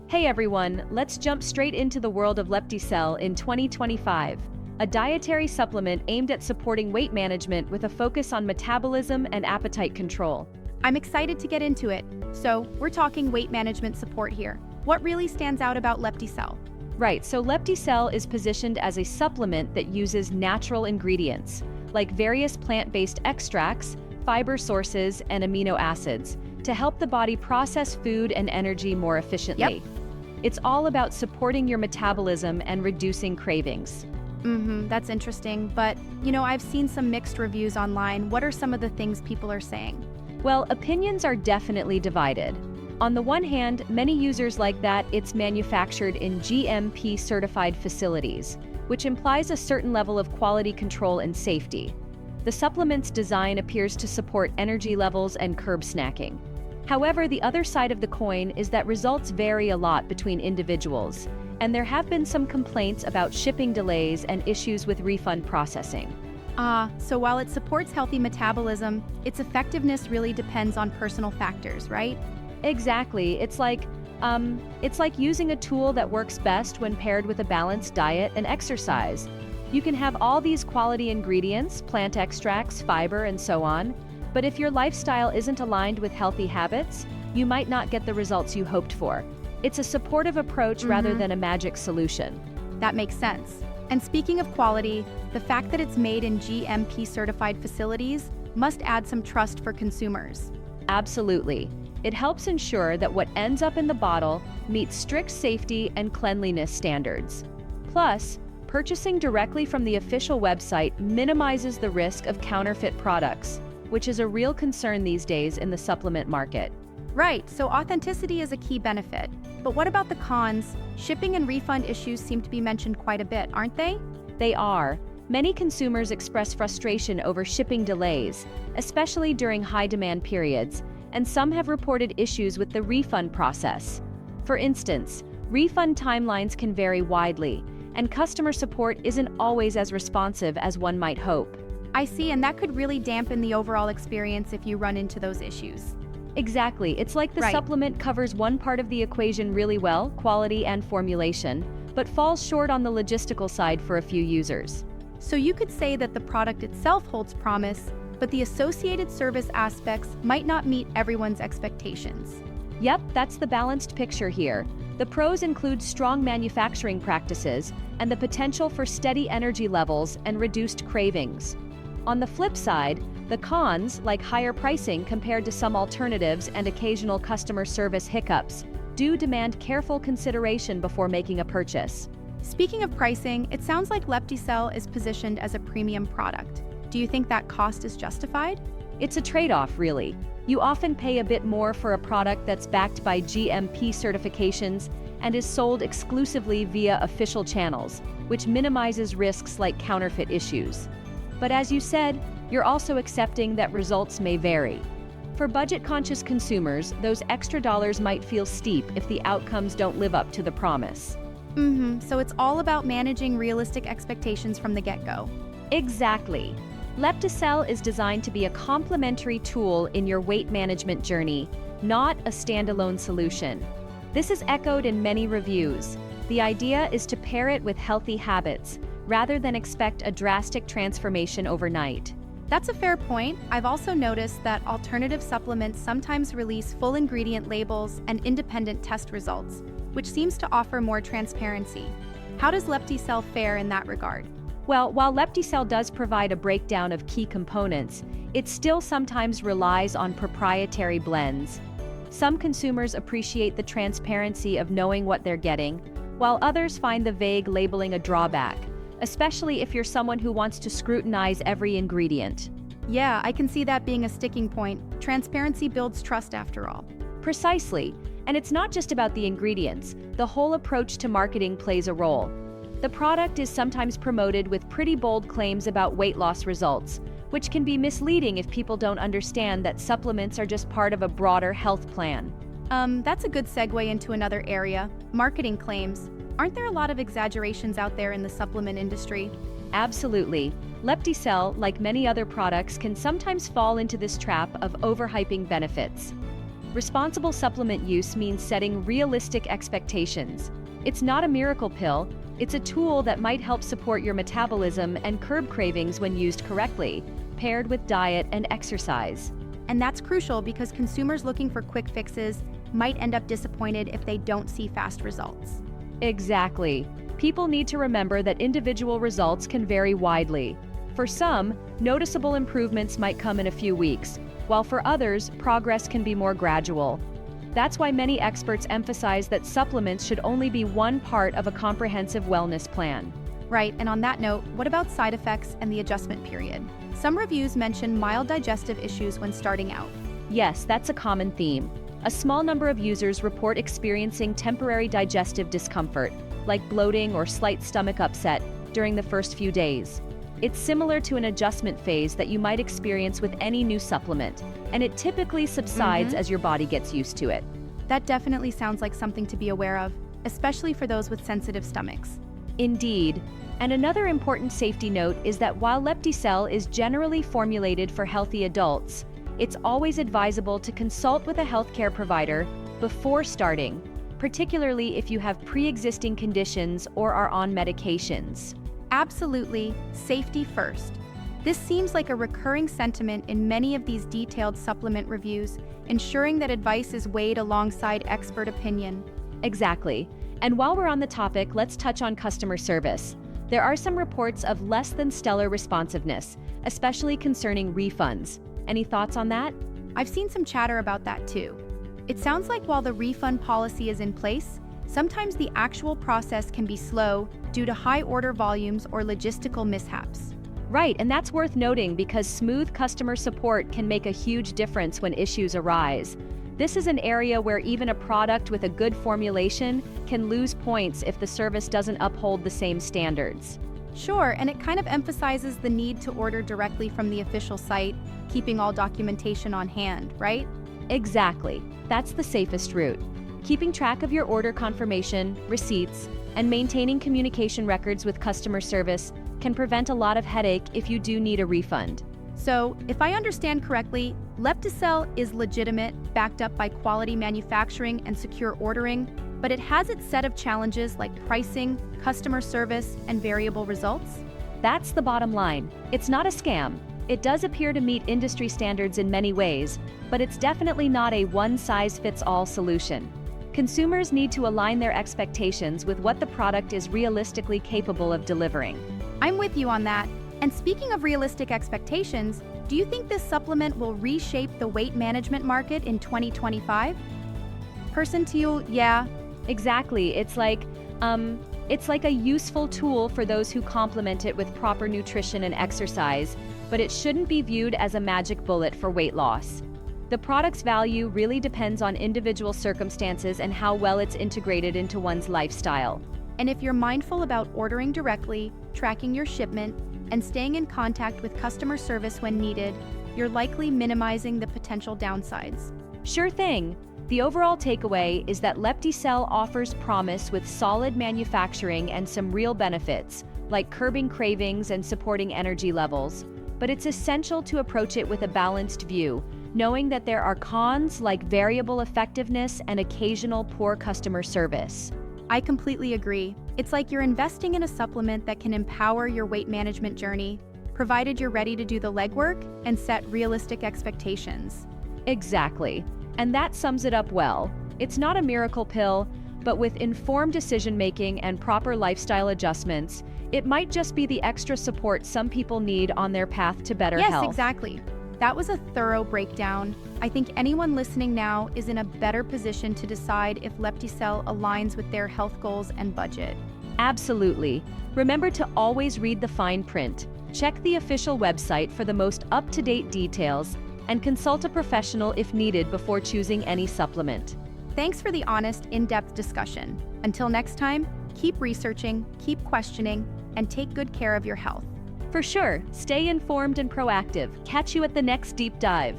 Hey everyone, let's jump straight into the world of LeptiCell in 2025, a dietary supplement aimed at supporting weight management with a focus on metabolism and appetite control. I'm excited to get into it. So, we're talking weight management support here. What really stands out about LeptiCell? Right, so LeptiCell is positioned as a supplement that uses natural ingredients, like various plant-based extracts, fiber sources, and amino acids, to help the body process food and energy more efficiently. Yep. It's all about supporting your metabolism and reducing cravings. That's interesting. But, I've seen some mixed reviews online. What are some of the things people are saying? Well, opinions are definitely divided. On the one hand, many users like that it's manufactured in GMP-certified facilities, which implies a certain level of quality control and safety. The supplement's design appears to support energy levels and curb snacking. However, the other side of the coin is that results vary a lot between individuals, and there have been some complaints about shipping delays and issues with refund processing. So while it supports healthy metabolism, its effectiveness really depends on personal factors, right? Exactly. It's like using a tool that works best when paired with a balanced diet and exercise. You can have all these quality ingredients, plant extracts, fiber, and so on, but if your lifestyle isn't aligned with healthy habits, you might not get the results you hoped for. It's a supportive approach rather than a magic solution. That makes sense. And speaking of quality, the fact that it's made in GMP-certified facilities must add some trust for consumers. Absolutely. It helps ensure that what ends up in the bottle meets strict safety and cleanliness standards. Plus, purchasing directly from the official website minimizes the risk of counterfeit products, which is a real concern these days in the supplement market. Right, so authenticity is a key benefit. But what about the cons? Shipping and refund issues seem to be mentioned quite a bit, aren't they? They are. Many consumers express frustration over shipping delays, especially during high-demand periods, and some have reported issues with the refund process. For instance, refund timelines can vary widely, and customer support isn't always as responsive as one might hope. I see, and that could really dampen the overall experience if you run into those issues. Exactly. It's like the supplement covers one part of the equation really well, quality and formulation, but falls short on the logistical side for a few users. So you could say that the product itself holds promise, but the associated service aspects might not meet everyone's expectations. Yep, that's the balanced picture here. The pros include strong manufacturing practices and the potential for steady energy levels and reduced cravings. On the flip side, the cons, like higher pricing compared to some alternatives and occasional customer service hiccups, do demand careful consideration before making a purchase. Speaking of pricing, it sounds like LeptiCell is positioned as a premium product. Do you think that cost is justified? It's a trade-off, really. You often pay a bit more for a product that's backed by GMP certifications and is sold exclusively via official channels, which minimizes risks like counterfeit issues. But as you said, you're also accepting that results may vary. For budget-conscious consumers, those extra dollars might feel steep if the outcomes don't live up to the promise. So it's all about managing realistic expectations from the get-go. Exactly. LeptiCell is designed to be a complementary tool in your weight management journey, not a standalone solution. This is echoed in many reviews. The idea is to pair it with healthy habits, rather than expect a drastic transformation overnight. That's a fair point. I've also noticed that alternative supplements sometimes release full ingredient labels and independent test results, which seems to offer more transparency. How does LeptiCell fare in that regard? Well, while LeptiCell does provide a breakdown of key components, it still sometimes relies on proprietary blends. Some consumers appreciate the transparency of knowing what they're getting, while others find the vague labeling a drawback, especially if you're someone who wants to scrutinize every ingredient. Yeah, I can see that being a sticking point. Transparency builds trust after all. Precisely. And it's not just about the ingredients. The whole approach to marketing plays a role. The product is sometimes promoted with pretty bold claims about weight loss results, which can be misleading if people don't understand that supplements are just part of a broader health plan. That's a good segue into another area, marketing claims. Aren't there a lot of exaggerations out there in the supplement industry? Absolutely. LeptiCell, like many other products, can sometimes fall into this trap of overhyping benefits. responsible supplement use means setting realistic expectations. It's not a miracle pill, it's a tool that might help support your metabolism and curb cravings when used correctly, paired with diet and exercise. And that's crucial because consumers looking for quick fixes might end up disappointed if they don't see fast results. Exactly. People need to remember that individual results can vary widely. For some, noticeable improvements might come in a few weeks, while for others, progress can be more gradual. That's why many experts emphasize that supplements should only be one part of a comprehensive wellness plan. Right, and on that note, what about side effects and the adjustment period? Some reviews mention mild digestive issues when starting out. Yes, that's a common theme. A small number of users report experiencing temporary digestive discomfort, like bloating or slight stomach upset, during the first few days. It's similar to an adjustment phase that you might experience with any new supplement, and it typically subsides as your body gets used to it. That definitely sounds like something to be aware of, especially for those with sensitive stomachs. Indeed. And another important safety note is that while LeptiCell is generally formulated for healthy adults, it's always advisable to consult with a healthcare provider before starting, particularly if you have pre-existing conditions or are on medications. Absolutely, safety first. This seems like a recurring sentiment in many of these detailed supplement reviews, ensuring that advice is weighed alongside expert opinion. Exactly. And while we're on the topic, let's touch on customer service. There are some reports of less than stellar responsiveness, especially concerning refunds. Any thoughts on that? I've seen some chatter about that too. It sounds like while the refund policy is in place, sometimes the actual process can be slow due to high order volumes or logistical mishaps. Right, and that's worth noting because smooth customer support can make a huge difference when issues arise. This is an area where even a product with a good formulation can lose points if the service doesn't uphold the same standards. Sure, and it kind of emphasizes the need to order directly from the official site, keeping all documentation on hand, right? Exactly. That's the safest route. Keeping track of your order confirmation, receipts, and maintaining communication records with customer service can prevent a lot of headache if you do need a refund. So, if I understand correctly, LeptiCell is legitimate, backed up by quality manufacturing and secure ordering, but it has its set of challenges like pricing, customer service, and variable results? That's the bottom line. It's not a scam. It does appear to meet industry standards in many ways, but it's definitely not a one-size-fits-all solution. Consumers need to align their expectations with what the product is realistically capable of delivering. I'm with you on that. And speaking of realistic expectations, do you think this supplement will reshape the weight management market in 2025? Yeah. Exactly. It's like a useful tool for those who complement it with proper nutrition and exercise, but it shouldn't be viewed as a magic bullet for weight loss. The product's value really depends on individual circumstances and how well it's integrated into one's lifestyle. And if you're mindful about ordering directly, tracking your shipment, and staying in contact with customer service when needed, you're likely minimizing the potential downsides. Sure thing. The overall takeaway is that LeptiCell offers promise with solid manufacturing and some real benefits, like curbing cravings and supporting energy levels. But it's essential to approach it with a balanced view, knowing that there are cons like variable effectiveness and occasional poor customer service. I completely agree. It's like you're investing in a supplement that can empower your weight management journey, provided you're ready to do the legwork and set realistic expectations. Exactly. And that sums it up well. It's not a miracle pill, but with informed decision-making and proper lifestyle adjustments, it might just be the extra support some people need on their path to better health. Yes, exactly. That was a thorough breakdown. I think anyone listening now is in a better position to decide if LeptiCell aligns with their health goals and budget. Absolutely. Remember to always read the fine print. Check the official website for the most up-to-date details and consult a professional if needed before choosing any supplement. Thanks for the honest, in-depth discussion. Until next time, keep researching, keep questioning, and take good care of your health. For sure, stay informed and proactive. Catch you at the next deep dive.